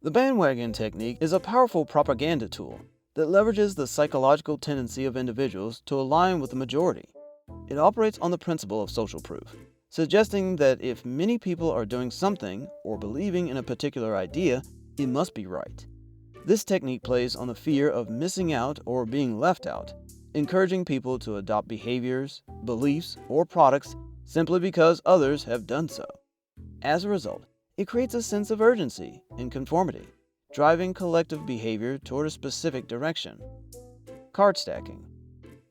The bandwagon technique is a powerful propaganda tool that leverages the psychological tendency of individuals to align with the majority. It operates on the principle of social proof, suggesting that if many people are doing something or believing in a particular idea, it must be right. This technique plays on the fear of missing out or being left out, encouraging people to adopt behaviors, beliefs, or products simply because others have done so. As a result, it creates a sense of urgency and conformity, driving collective behavior toward a specific direction. Card stacking.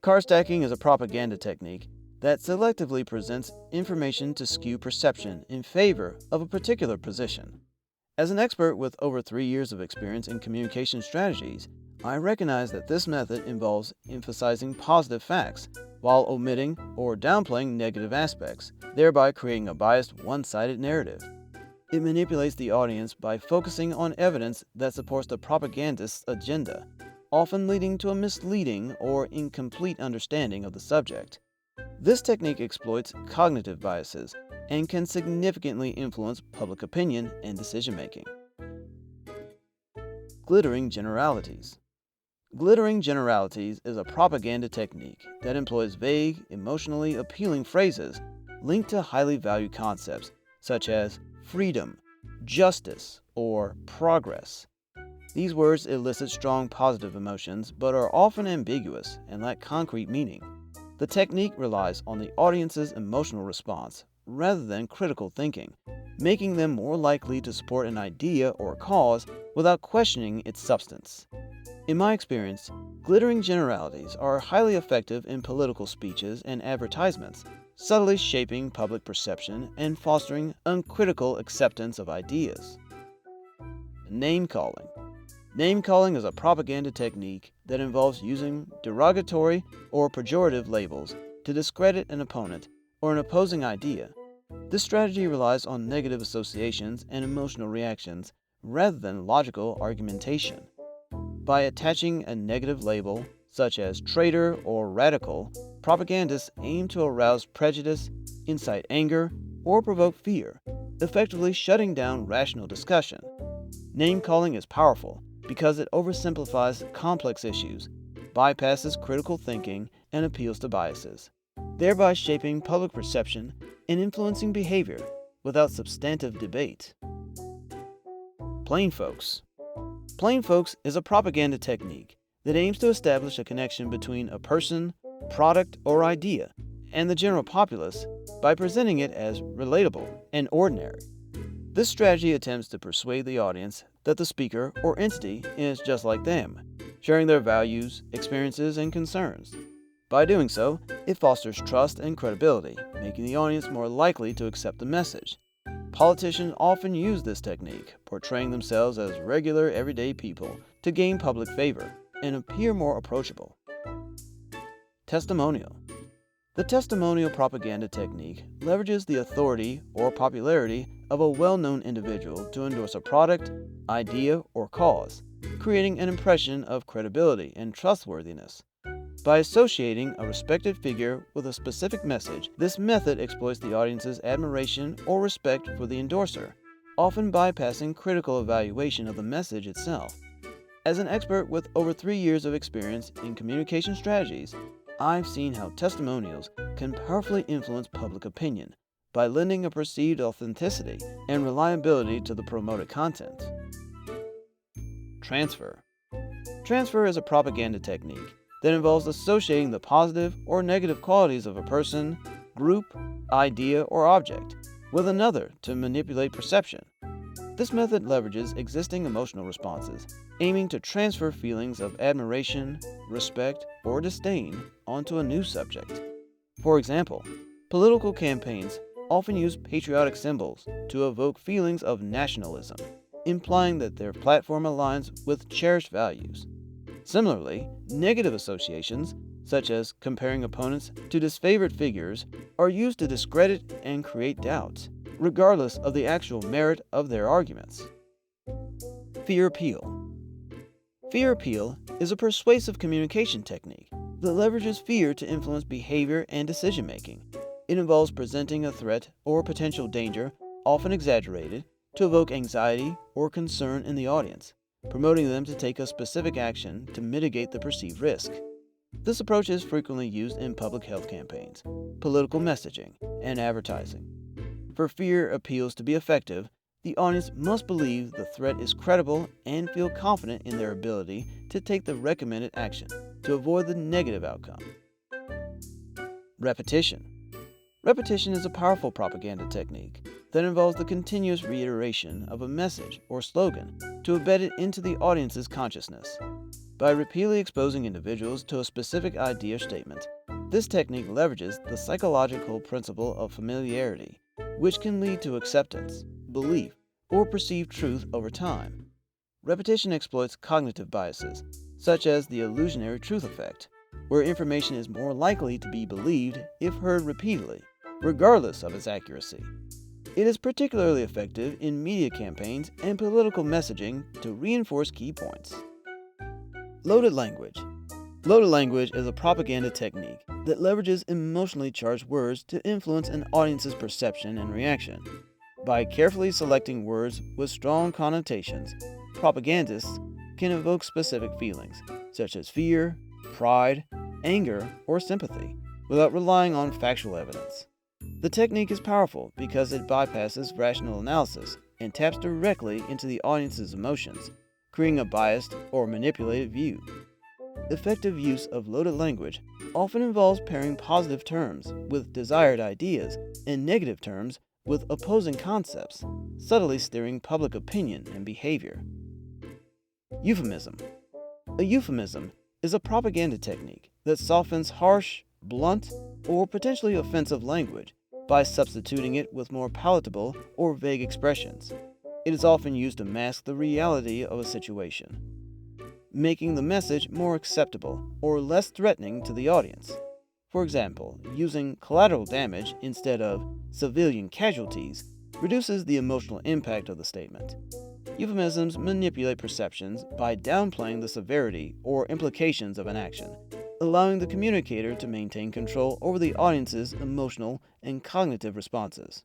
Card stacking is a propaganda technique that selectively presents information to skew perception in favor of a particular position. As an expert with over 3 years of experience in communication strategies, I recognize that this method involves emphasizing positive facts while omitting or downplaying negative aspects, thereby creating a biased, one-sided narrative. It manipulates the audience by focusing on evidence that supports the propagandist's agenda, often leading to a misleading or incomplete understanding of the subject. This technique exploits cognitive biases and can significantly influence public opinion and decision-making. Glittering generalities. Glittering generalities is a propaganda technique that employs vague, emotionally appealing phrases linked to highly valued concepts such as freedom, justice, or progress. These words elicit strong positive emotions but are often ambiguous and lack concrete meaning. The technique relies on the audience's emotional response rather than critical thinking, making them more likely to support an idea or cause without questioning its substance. In my experience, glittering generalities are highly effective in political speeches and advertisements, subtly shaping public perception and fostering uncritical acceptance of ideas. Name-calling. Name-calling is a propaganda technique that involves using derogatory or pejorative labels to discredit an opponent or an opposing idea. This strategy relies on negative associations and emotional reactions rather than logical argumentation. By attaching a negative label, such as traitor or radical, propagandists aim to arouse prejudice, incite anger, or provoke fear, effectively shutting down rational discussion. Name-calling is powerful because it oversimplifies complex issues, bypasses critical thinking, and appeals to biases, thereby shaping public perception and influencing behavior without substantive debate. Plain folks. Plain folks is a propaganda technique that aims to establish a connection between a person, product, or idea and the general populace by presenting it as relatable and ordinary. This strategy attempts to persuade the audience that the speaker or entity is just like them, sharing their values, experiences, and concerns. By doing so, it fosters trust and credibility, making the audience more likely to accept the message. Politicians often use this technique, portraying themselves as regular, everyday people to gain public favor and appear more approachable. Testimonial. The testimonial propaganda technique leverages the authority or popularity of a well-known individual to endorse a product, idea, or cause, creating an impression of credibility and trustworthiness. By associating a respected figure with a specific message, this method exploits the audience's admiration or respect for the endorser, often bypassing critical evaluation of the message itself. As an expert with over 3 years of experience in communication strategies, I've seen how testimonials can powerfully influence public opinion by lending a perceived authenticity and reliability to the promoted content. Transfer. Transfer is a propaganda technique that involves associating the positive or negative qualities of a person, group, idea, or object with another to manipulate perception. This method leverages existing emotional responses, aiming to transfer feelings of admiration, respect, or disdain onto a new subject. For example, political campaigns often use patriotic symbols to evoke feelings of nationalism, implying that their platform aligns with cherished values. Similarly, negative associations, such as comparing opponents to disfavored figures, are used to discredit and create doubts, regardless of the actual merit of their arguments. Fear appeal. Fear appeal is a persuasive communication technique that leverages fear to influence behavior and decision-making. It involves presenting a threat or potential danger, often exaggerated, to evoke anxiety or concern in the audience, promoting them to take a specific action to mitigate the perceived risk. This approach is frequently used in public health campaigns, political messaging, and advertising. For fear appeals to be effective, the audience must believe the threat is credible and feel confident in their ability to take the recommended action to avoid the negative outcome. Repetition. Repetition is a powerful propaganda technique that involves the continuous reiteration of a message or slogan to embed it into the audience's consciousness. By repeatedly exposing individuals to a specific idea or statement, this technique leverages the psychological principle of familiarity, which can lead to acceptance, belief, or perceived truth over time. Repetition exploits cognitive biases, such as the illusionary truth effect, where information is more likely to be believed if heard repeatedly, regardless of its accuracy. It is particularly effective in media campaigns and political messaging to reinforce key points. Loaded language. Loaded language is a propaganda technique that leverages emotionally charged words to influence an audience's perception and reaction. By carefully selecting words with strong connotations, propagandists can evoke specific feelings, such as fear, pride, anger, or sympathy, without relying on factual evidence. The technique is powerful because it bypasses rational analysis and taps directly into the audience's emotions, creating a biased or manipulated view. Effective use of loaded language often involves pairing positive terms with desired ideas and negative terms with opposing concepts, subtly steering public opinion and behavior. Euphemism. A euphemism is a propaganda technique that softens harsh, blunt, or potentially offensive language by substituting it with more palatable or vague expressions. It is often used to mask the reality of a situation, making the message more acceptable or less threatening to the audience. For example, using collateral damage instead of civilian casualties reduces the emotional impact of the statement. Euphemisms manipulate perceptions by downplaying the severity or implications of an action, allowing the communicator to maintain control over the audience's emotional and cognitive responses.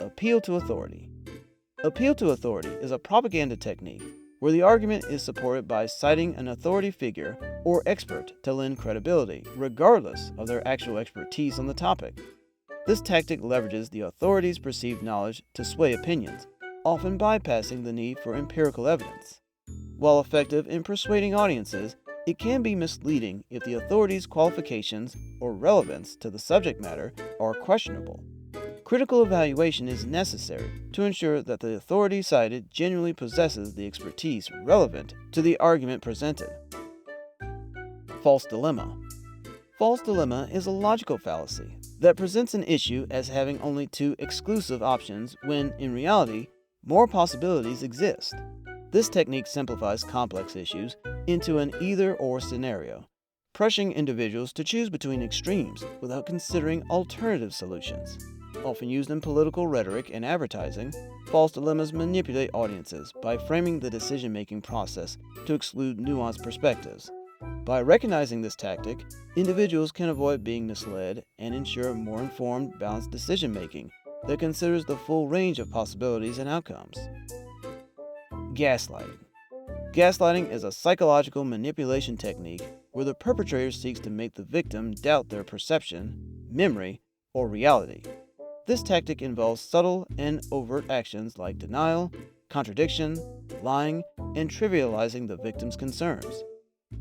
Appeal to authority. Appeal to authority is a propaganda technique where the argument is supported by citing an authority figure or expert to lend credibility, regardless of their actual expertise on the topic. This tactic leverages the authority's perceived knowledge to sway opinions, often bypassing the need for empirical evidence. While effective in persuading audiences, it can be misleading if the authority's qualifications or relevance to the subject matter are questionable. Critical evaluation is necessary to ensure that the authority cited genuinely possesses the expertise relevant to the argument presented. False dilemma. False dilemma is a logical fallacy that presents an issue as having only two exclusive options when, in reality, more possibilities exist. This technique simplifies complex issues into an either-or scenario, pressuring individuals to choose between extremes without considering alternative solutions. Often used in political rhetoric and advertising, false dilemmas manipulate audiences by framing the decision-making process to exclude nuanced perspectives. By recognizing this tactic, individuals can avoid being misled and ensure more informed, balanced decision-making that considers the full range of possibilities and outcomes. Gaslighting. Gaslighting is a psychological manipulation technique where the perpetrator seeks to make the victim doubt their perception, memory, or reality. This tactic involves subtle and overt actions like denial, contradiction, lying, and trivializing the victim's concerns.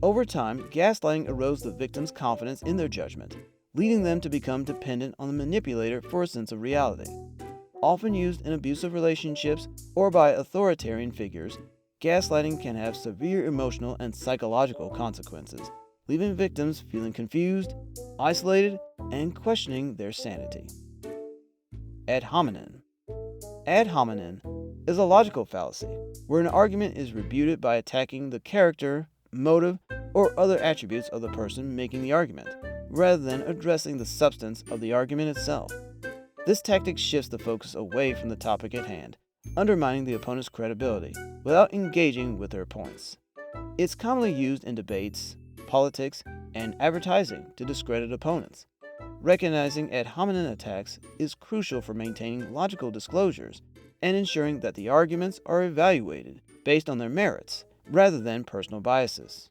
Over time, gaslighting erodes the victim's confidence in their judgment, leading them to become dependent on the manipulator for a sense of reality. Often used in abusive relationships or by authoritarian figures, gaslighting can have severe emotional and psychological consequences, leaving victims feeling confused, isolated, and questioning their sanity. Ad hominem. Ad hominem is a logical fallacy where an argument is refuted by attacking the character, motive, or other attributes of the person making the argument, rather than addressing the substance of the argument itself. This tactic shifts the focus away from the topic at hand, undermining the opponent's credibility without engaging with their points. It's commonly used in debates, politics, and advertising to discredit opponents. Recognizing ad hominem attacks is crucial for maintaining logical disclosures and ensuring that the arguments are evaluated based on their merits rather than personal biases.